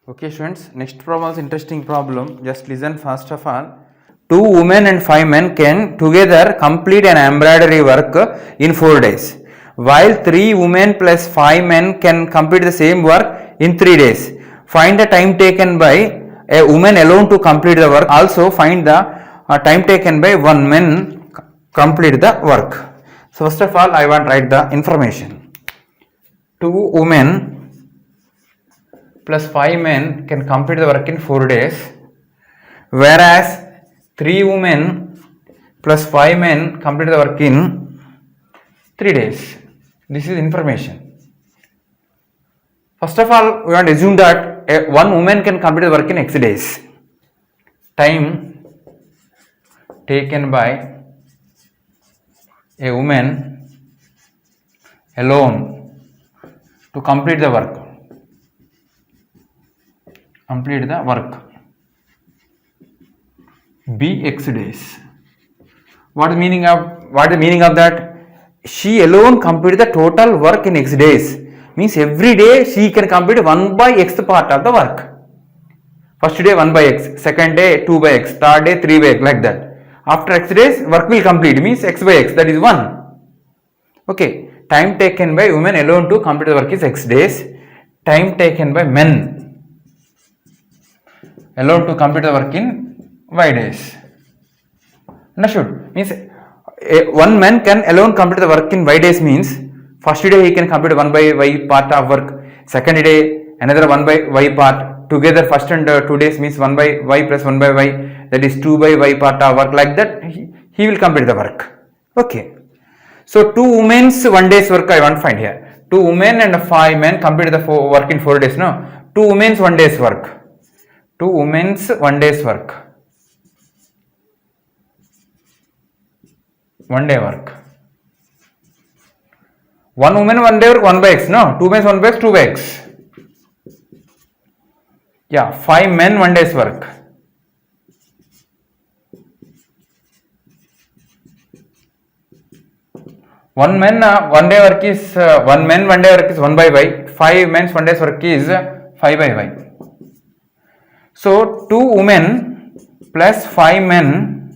Okay, students, next problem is interesting problem. Just listen first of all. Two women and five men can together complete an embroidery work in 4 days, while three women plus five men can complete the same work in 3 days. Find the time taken by a woman alone to complete the work. Also, find the time taken by one man complete the work. So, first of all, I want to write the information. Two women plus 5 men can complete the work in 4 days, whereas 3 women plus 5 men complete the work in 3 days. This is information. First of all, we want to assume that one woman can complete the work in X days. Time taken by a woman alone to complete the work. Be X days. What is the meaning of that? She alone completed the total work in X days. Means every day she can complete 1 by X part of the work. First day 1 by X, second day 2 by X, third day 3 by X, like that. After X days work will complete, means X by X, that is 1. Okay, time taken by women alone to complete the work is X days. Time taken by men alone to complete the work in Y days. Understood? Means one man can alone complete the work in Y days, means first day he can complete 1 by Y part of work, second day another 1 by Y part, together first and 2 days means 1 by Y plus 1 by Y, that is 2 by Y part of work, like that he will complete the work. Okay. So 2 women's 1 day's work I want to find here. 2 women and 5 men complete the work in 4 days. No, 2 women's 1 day's work. 2 women's 1 day's work. 1 day work. 1 woman 1 day work 1 by X. No, 2 women 1 by X, 2 by X. Yeah, 5 men 1 day's work. One man 1 day work is 1 man 1 day work is 1 by Y. 5 men's 1 day's work is 5 by Y. So 2 women plus 5 men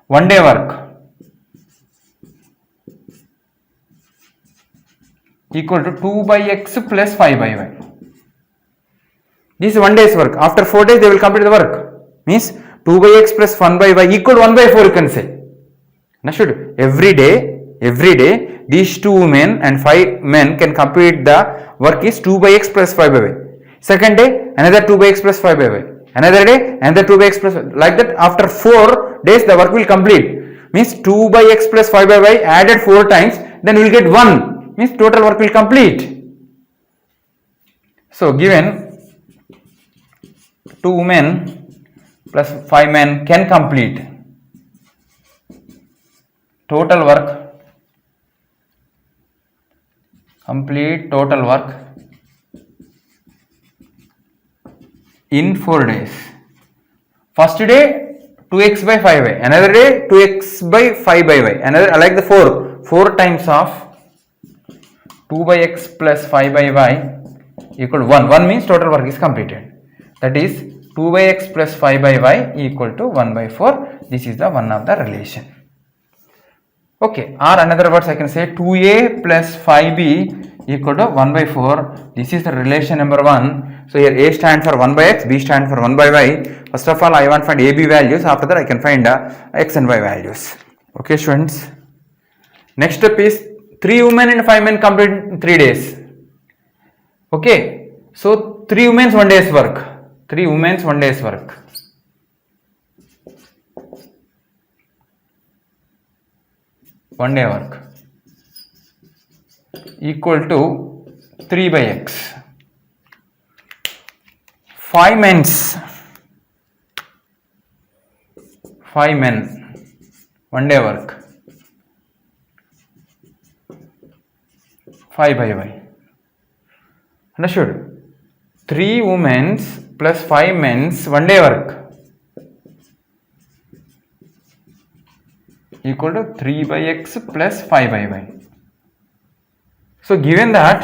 1 day work equal to 2 by X plus 5 by Y. This is 1 day's work. After 4 days they will complete the work. Means 2 by X plus 1 by Y equal to 1 by 4 you can say. Understood? Every day these 2 women and 5 men can complete the work is 2 by X plus 5 by Y. Second day another 2 by X plus 5 by Y. Another day another 2 by X plus 5. Like that after 4 days the work will complete. Means 2 by X plus 5 by Y added 4 times, then we will get 1. Means total work will complete. So given 2 women plus 5 men can complete total work in 4 days. First day 2x by 5y, another day 2x by 5 by y, another like the 4 times of 2 by x plus 5 by y equal to 1 means total work is completed, that is 2 by x plus 5 by y equal to 1 by 4. This is the one of the relation. Okay, or another words I can say 2a plus 5b equal to 1 by 4. This is the relation number 1. So here a stands for 1 by x, b stands for 1 by y. First of all I want to find a, b values. After that I can find x and y values. Okay students. Next step is 3 women and 5 men complete in 3 days. Okay. So 3 women's 1 day's work. 3 women's 1 day's work. One day work equal to 3 by x. 5 men 1 day work 5 by y. Understood? 3 women's plus 5 men's 1 day work equal to 3 by x plus 5 by y. So given that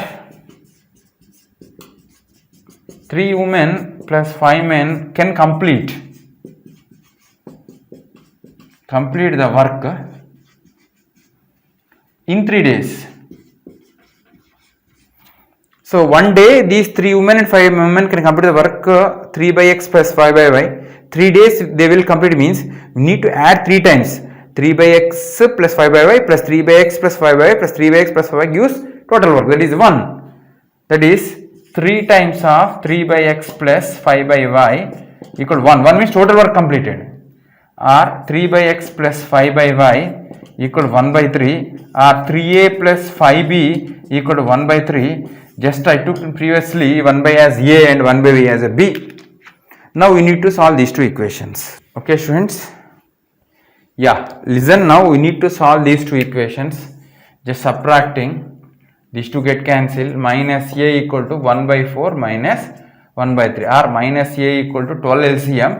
3 women plus 5 men can complete the work in 3 days. So one day these 3 women and 5 men can complete the work 3 by x plus 5 by y. 3 days they will complete means we need to add 3 times 3 by x plus 5 by y plus 3 by x plus 5 by y plus 3 by x plus 5 by y gives total work, that is 1. That is 3 times of 3 by x plus 5 by y equal 1. 1 means total work completed, or 3 by x plus 5 by y equal 1 by 3, or 3a plus 5b equal to 1 by 3. Just I took previously 1 by as a and 1 by b as a b. Now we need to solve these two equations. Okay students, yeah, listen, now we need to solve these two equations. Just subtracting, these two get cancelled. Minus a equal to 1 by 4 minus 1 by 3, or minus a equal to 12 LCM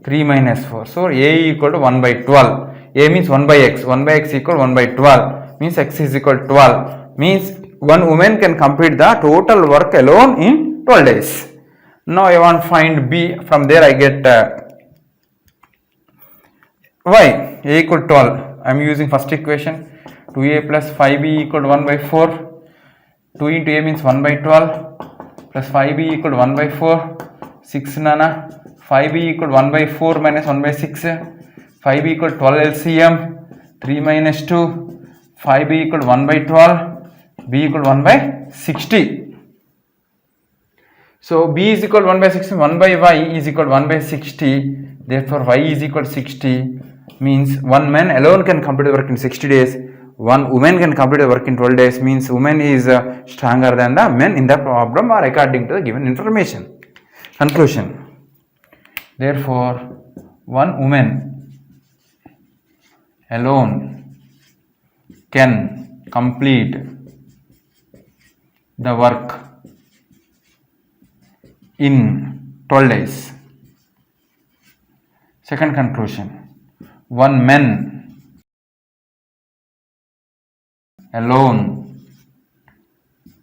3 minus 4. So a equal to 1 by 12. A means 1 by x. 1 by x equal 1 by 12 means x is equal to 12, means one woman can complete the total work alone in 12 days. Now I want to find b. From there I get y. A equal to 12. I am using first equation. 2a plus 5b equal to 1 by 4. 2 into a means 1 by 12 plus 5b equal to 1 by 4. 6 nana. 5b equal to 1 by 4 minus 1 by 6. 5b equal to 12 LCM. 3 minus 2. 5b equal to 1 by 12. b equal to 1 by 60. So b is equal to 1 by 60. 1 by y is equal to 1 by 60. Therefore y is equal to 60. Means one man alone can complete the work in 60 days. One woman can complete the work in 12 days. Means woman is stronger than the men in the problem, or according to the given information. Conclusion. Therefore, one woman alone can complete the work in 12 days. Second conclusion. One man alone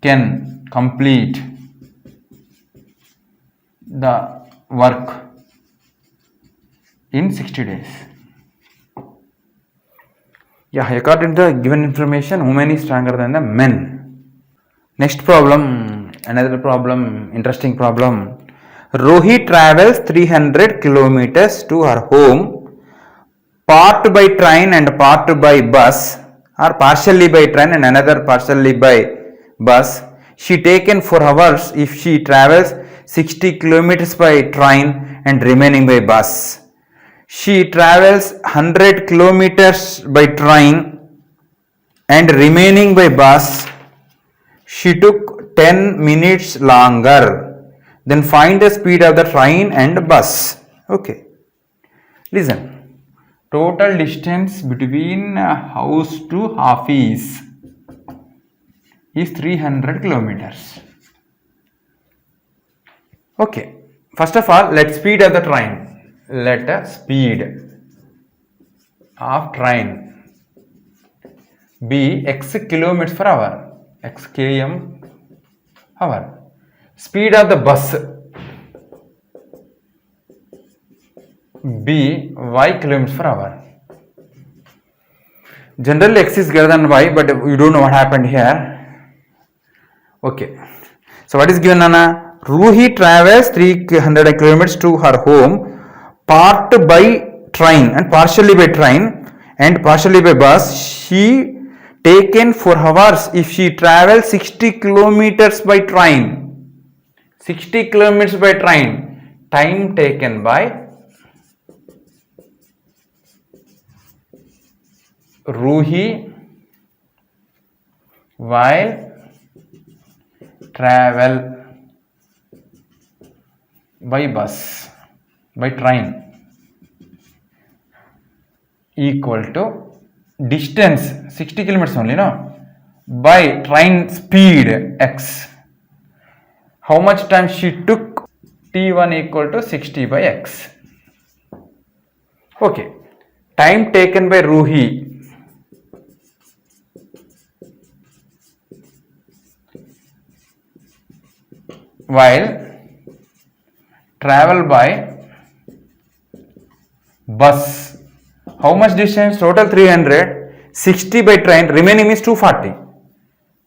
can complete the work in 60 days. Yeah, according to the given information, woman is stronger than the men. Next problem, another problem, interesting problem. Rohi travels 300 kilometers to her home, part by train and part by bus, or partially by train and another partially by bus. She taken 4 hours if she travels 60 kilometers by train and remaining by bus. She travels 100 kilometers by train and remaining by bus. She took 10 minutes longer. Then find the speed of the train and bus. Okay. Listen. Total distance between house to office is 300 kilometers. Okay. First of all, let speed of the train. Let speed of train be x kilometers per hour. X km hour. Speed of the bus be y kilometers per hour. Generally x is greater than y, but you don't know what happened here. Okay. So what is given, Nana? Ruhi travels 300 kilometers to her home, part by train and partially by train and partially by bus. She taken 4 hours if she travels 60 kilometers by train. 60 kilometers by train. Time taken by Ruhi while travel by bus, by train, equal to distance 60 kilometers only, no, by train speed x. How much time she took? T1 equal to 60 by x. Okay. Time taken by Ruhi while travel by bus. How much distance? Total 300. 60 by train. Remaining is 240.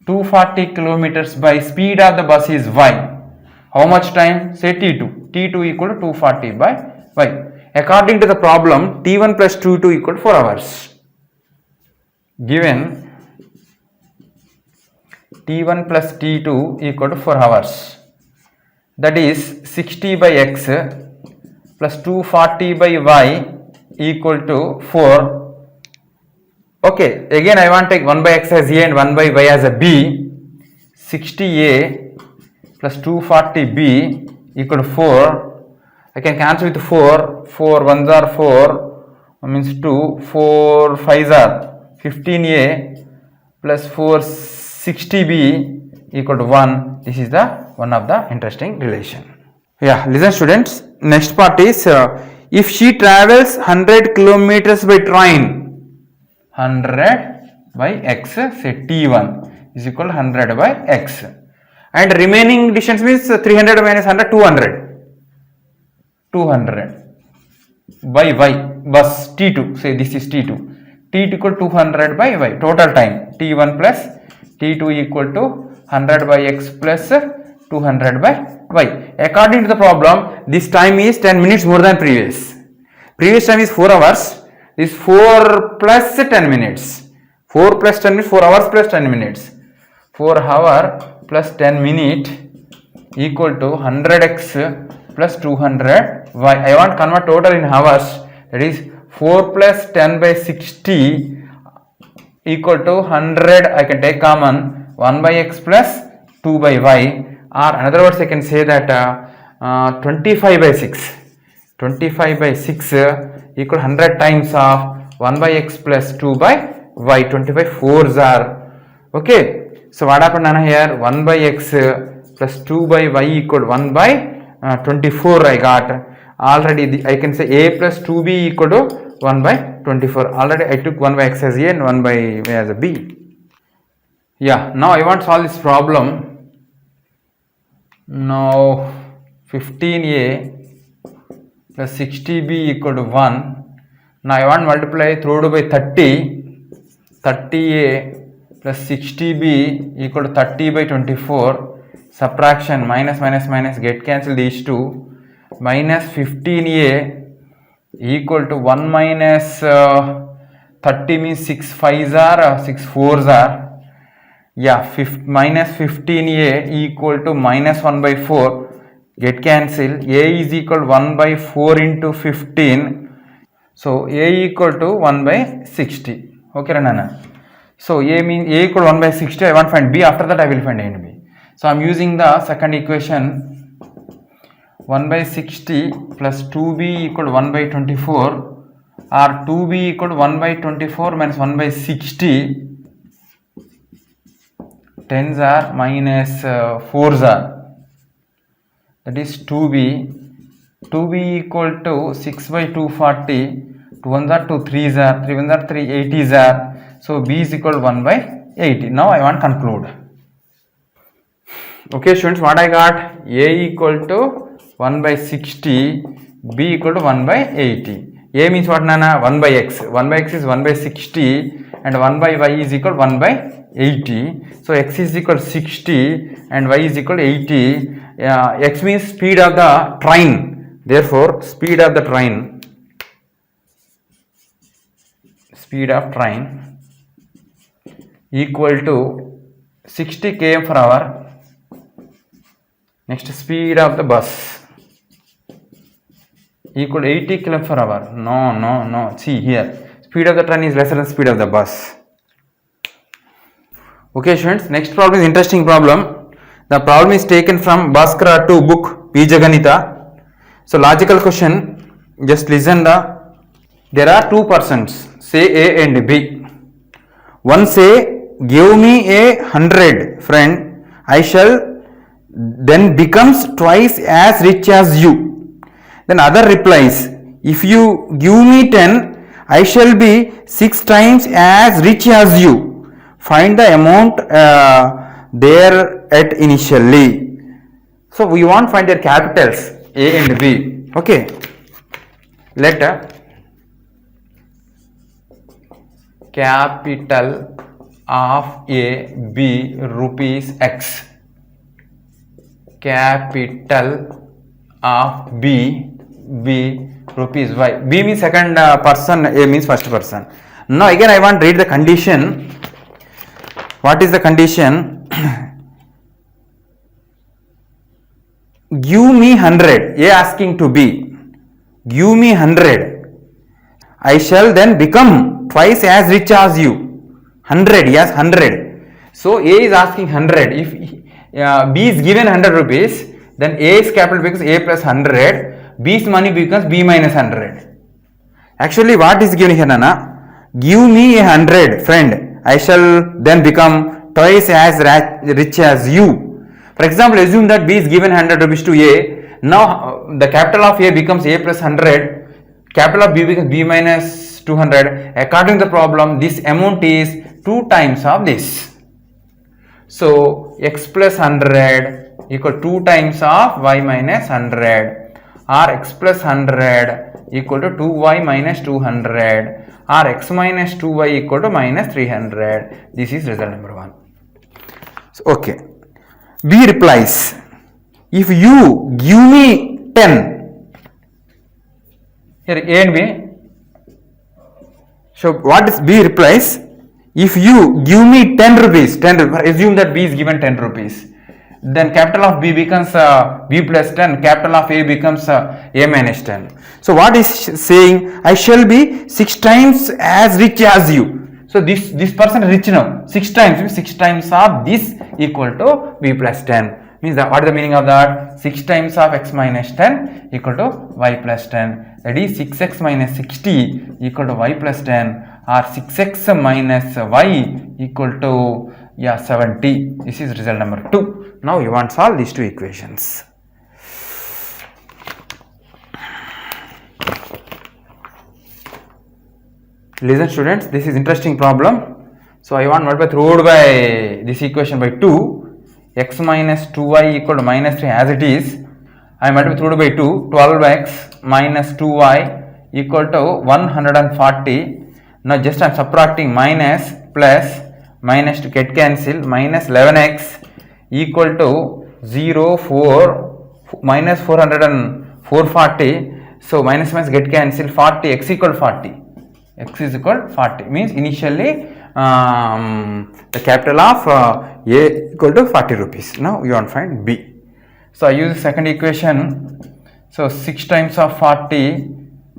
240 kilometers by speed of the bus is y. How much time? Say t2. t2 equal to 240 by y. According to the problem, t1 plus t2 equal to 4 hours. Given t1 plus t2 equal to 4 hours. That is 60 by x plus 240 by y equal to 4. Okay, again I want to take 1 by x as a and 1 by y as a b. 60a plus 240b equal to 4. I can cancel with 4. 4 1s are 4 means 2. 4 5s are 15a plus 460b equal to 1. This is the one of the interesting relation. Yeah, listen students. Next part is if she travels 100 kilometers by train, 100 by x, say t1 is equal to 100 by x, and remaining distance means 300 minus 100, 200 by y, bus t2, say this is t2, t2 equal to 200 by y, total time t1 plus t2 equal to 100 by x plus 200 by y. According to the problem, this time is 10 minutes more than previous. Previous time is 4 hours. This 4 plus 10 minutes. 4 plus 10 minutes, 4 hours plus 10 minutes. 4 hour plus 10 minute equal to 100x plus 200y. I want to convert total in hours. That is 4 plus 10 by 60 equal to 100. I can take common 1 by x plus 2 by y. Or another words I can say that 25 by 6. 25 by 6 equal 100 times of 1 by x plus 2 by y. 25 4s are. Okay. So what happened here? 1 by x plus 2 by y equal 1 by 24 I got. Already I can say a plus 2b equal to 1 by 24. Already I took 1 by x as a and 1 by y as a b. Yeah. Now I want to solve this problem. Now 15a plus 60b equal to 1. Now I want to multiply through by 30. 30a plus 60b equal to 30 by 24. Subtraction minus minus minus, get cancel these two. Minus 15a equal to 1 minus 30 means 6 5s are 6 4s are. Yeah, minus 15a equal to minus 1 by 4. Get cancel. A is equal to 1 by 4 into 15. So a equal to 1 by 60. Okay, Ranana. So a means a equal to 1 by 60. I want to find b. After that I will find a and b. So I am using the second equation. 1 by 60 plus 2b equal to 1 by 24, or 2b equal to 1 by 24 minus 1 by 60. 10s are minus 4s are. That is 2b. 2b equal to 6 by 240. 2 1s are 2, 3s are, 3 1s are 3, 80s are. So b is equal to 1 by 80. Now I want to conclude. Okay students, what I got? A equal to 1 by 60, b equal to 1 by 80. A means what, Nana? 1 by x. 1 by x is 1 by 60 and 1 by y is equal to 1 by 80. So x is equal to 60 and y is equal to 80. X means speed of the train. Therefore, speed of the train equal to 60 km per hour. Next, speed of the bus equal to 80 km per hour. No. See here, speed of the train is lesser than speed of the bus. Okay students, next problem is interesting problem. The problem is taken from Bhaskara 2 book Bijaganita. So logical question, just listen. There are two persons, say A and B. One say, give me a 100 friend, I shall then becomes twice as rich as you. Then other replies, if you give me 10, I shall be 6 times as rich as you. Find the amount there at initially. So we want to find their capitals. A and B. Okay, let capital of A be rupees X, capital of B be rupees Y. B means second person, A means first person. Now again I want to read the condition. What is the condition? Give me 100. A asking to B, give me 100. I shall then become twice as rich as you. 100, yes, 100. So A is asking 100. If B is given 100 rupees, then A's capital becomes A plus 100. B's money becomes B minus 100. Actually, what is given here, Nana? Give me 100, friend. I shall then become twice as rich as you. For example, assume that B is given 100 rupees to A. Now the capital of A becomes A plus 100. Capital of B becomes B minus 200. According to the problem, this amount is 2 times of this. So X plus 100 equal 2 times of Y minus 100, or X plus 100 equal to 2Y minus 200, or X minus 2Y equal to minus 300. This is result number 1. So, okay. B replies, if you give me 10, here A and B. So what is B replies? If you give me 10 rupees, assume that B is given 10 rupees, then capital of B becomes B plus 10, capital of A becomes A minus 10. So what is saying? I shall be 6 times as rich as you. So this person is rich now. 6 times means 6 times of this equal to B plus 10. Means that what is the meaning of that? 6 times of X minus 10 equal to Y plus 10. That is 6X minus 60 equal to Y plus 10, or 6X minus Y equal to 70. This is result number 2. Now you want to solve these 2 equations. Listen students, this is interesting problem. So I want to multiply throughout by this equation by 2. X minus 2y equal to minus 3 as it is. I multiply through by 2. 12x minus 2y equal to 140. Now just I am subtracting minus plus minus to get cancel. Minus 11x equal to 0 4 minus 440. So minus minus get cancel. 40, x equal to 40. X is equal to 40 means initially the capital of A equal to 40 rupees. Now you want to find B. So I use the second equation. So 6 times of 40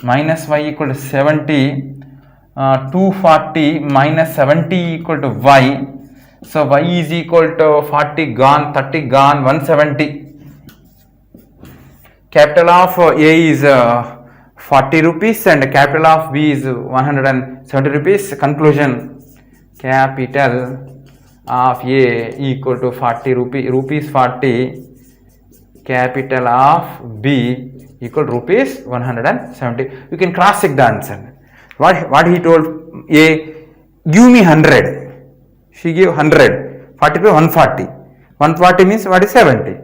minus Y equal to 70. 240 minus 70 equal to Y. So Y is equal to 40 gone, 30 gone, 170. Capital of A is 40 rupees and capital of B is 170 rupees. Conclusion, capital of A equal to 40 rupees 40, capital of B equal to rupees 170. You can cross check the answer. What he told A, give me 100. She gave 100. 40 to 140. 140 means what is 70?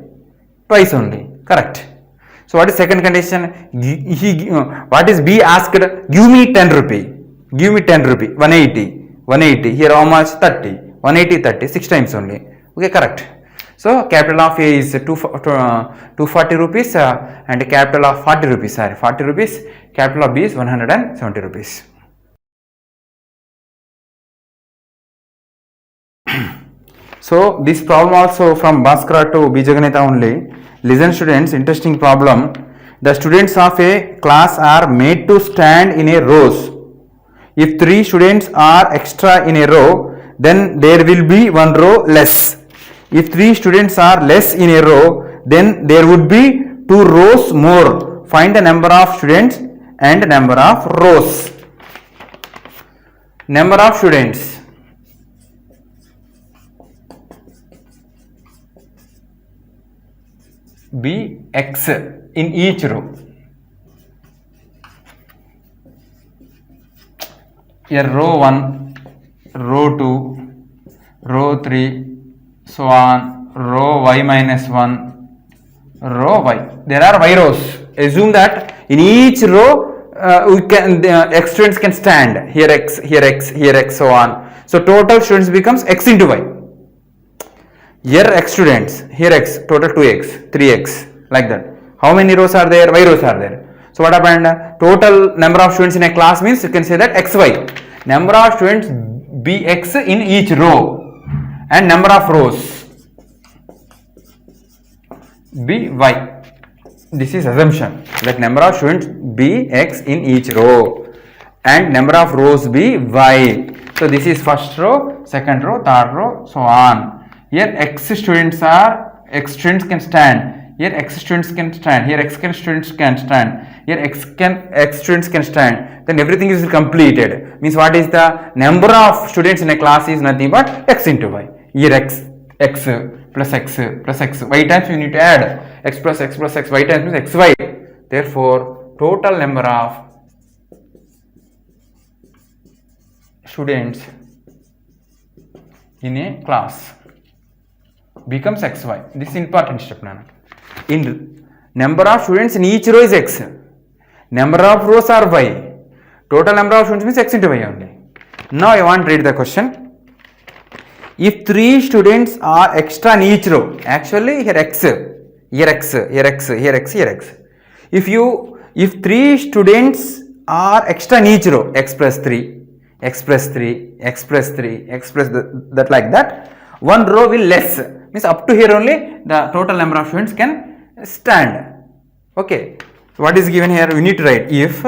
Twice only. Correct. So what is second condition? What is B asked? Give me 10 rupee. Give me 10 rupee. 180. 180. Here how much? 30. 180, 30. 6 times only. Okay, correct. So capital of A is 240 rupees and capital of 40 rupees. Sorry, 40 rupees. Capital of B is 170 rupees. So this problem also from Bhaskara to Bijaganita only. Listen students, interesting problem. The students of a class are made to stand in a rows. If 3 students are extra in a row, then there will be 1 row less. If 3 students are less in a row, then there would be 2 rows more. Find the number of students and number of rows. Number of students. Be X in each row. Here row 1, row 2, row 3, so on, row y minus 1, row y. There are y rows. Assume that in each row we can x students can stand. Here x, here x, here x, so on. So total students becomes x into y. Here x students, here x, total 2x, 3x, like that. How many rows are there? Y rows are there. So what happened? Total number of students in a class means you can say that xy. Number of students bx in each row and number of rows by. This is assumption, like number of students bx in each row and number of rows by. So this is first row, second row, third row, so on. Here x students can stand. Here x students can stand. Here x students can stand. Here x students can stand. Then everything is completed. Means what is the number of students in a class is nothing but x into y. Here x plus x plus x, y times you need to add x plus x plus x, y times means xy. Therefore total number of students in a class becomes xy. This is important step. In number of students in each row is x, number of rows are y, total number of students means x into y only. Now I want to read the question. If 3 students are extra in each row, actually here x, here x, here x, here x, here x. If 3 students are extra in each row, x plus 3, x plus 3, x plus 3, x plus that like that, one row will less. Means up to here only the total number of students can stand. Okay. So what is given here? We need to write if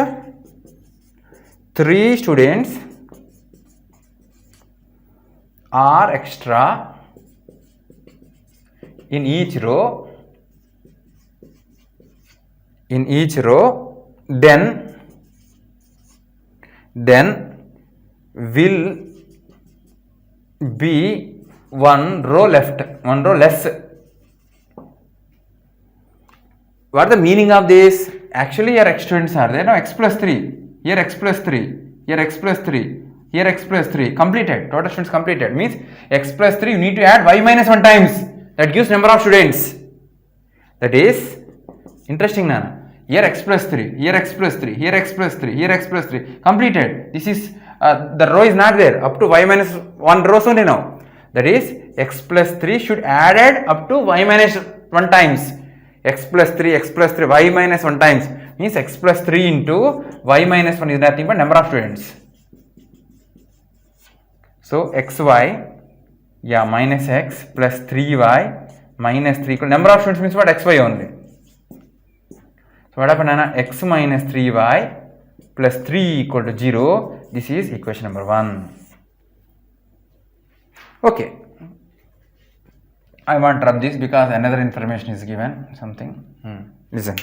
3 students are extra in each row, then will be one row left, one row less. What is the meaning of this? Actually here x students are there. Now x plus 3, here x plus 3, here x plus 3, here x plus 3, completed. Total students completed. Means x plus 3 you need to add y minus 1 times. That gives number of students. That is interesting, Nana. Here x plus 3, here x plus 3, here x plus 3, here x plus 3, completed. This is the row is not there. Up to y minus 1 rows only now. That is x plus 3 should added up to y minus 1 times. X plus 3, y minus 1 times means x plus 3 into y minus 1 is nothing but number of students. So xy, yeah, minus x plus 3y minus 3 equal number of students means what? Xy only. So what happened, Nana? X minus 3y plus 3 equal to 0. This is equation number 1. Okay. I want to rub this because another information is given. Something. Listen.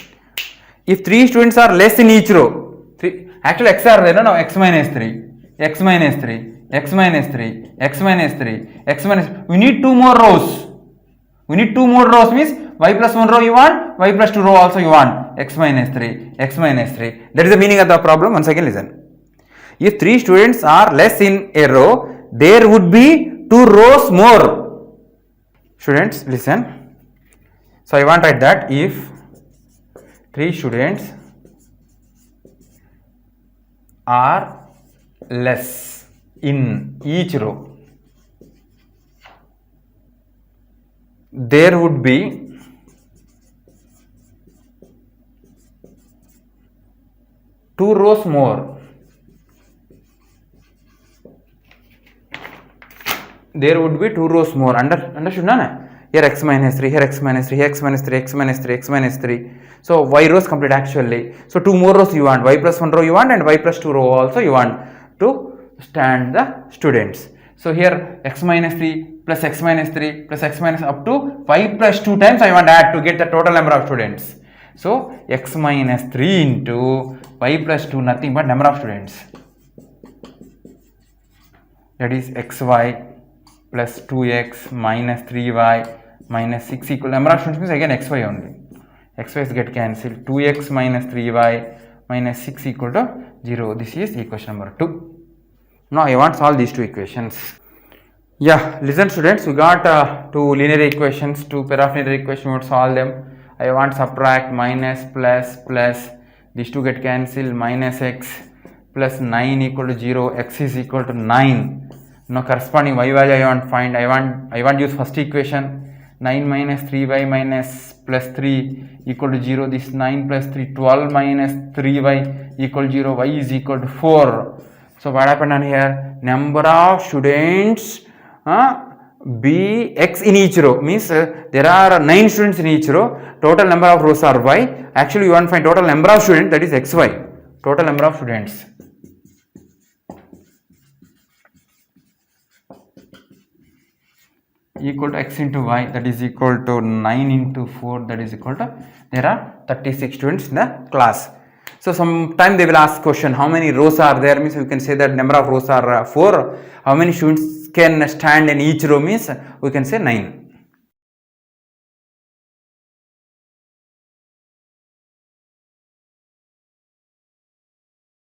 If 3 students are less in each row, actually x are there, no? Now x minus 3, x minus 3, x minus 3, x minus 3, x minus. We need 2 more rows. We need 2 more rows means y plus 1 row you want, y plus 2 row also you want. X minus 3, x minus 3. That is the meaning of the problem. Once again, listen. If 3 students are less in a row, there would be 2 rows more. Students, listen. So I want to write that if 3 students are less in each row, there would be 2 rows more. There would be 2 rows more. Understood, Nana? Here x minus 3, here x minus 3, here x minus 3, x minus 3, x minus 3. So y rows complete actually. So 2 more rows you want, y plus 1 row you want and y plus 2 row also you want to stand the students. So here x minus 3 plus x minus 3 plus x minus up to y plus 2 times I want to add to get the total number of students. So x minus 3 into y plus 2 nothing but number of students. That is xy plus 2x minus 3y minus 6 equal number of students means again xy only. Xy's get cancelled. 2x minus 3y minus 6 equal to 0. This is equation number 2. Now I want to solve these 2 equations. Yeah, listen students, we got 2 linear equations, 2 pair of linear equations, we want to solve them. I want subtract minus plus these two get cancelled, minus x plus 9 equal to 0, x is equal to 9. Now corresponding y value I want find, I want use first equation, 9 minus 3y minus plus 3 equal to 0, this 9 plus 3, 12 minus 3y equal to 0, y is equal to 4. So what happened on here, number of students be x in each row, means there are 9 students in each row, total number of rows are y, actually you want to find total number of students, that is xy, total number of students. Equal to x into y, that is equal to 9 into 4, that is equal to, there are 36 students in the class. So sometime they will ask question, how many rows are there, means we can say that number of rows are 4, how many students can stand in each row, means we can say 9.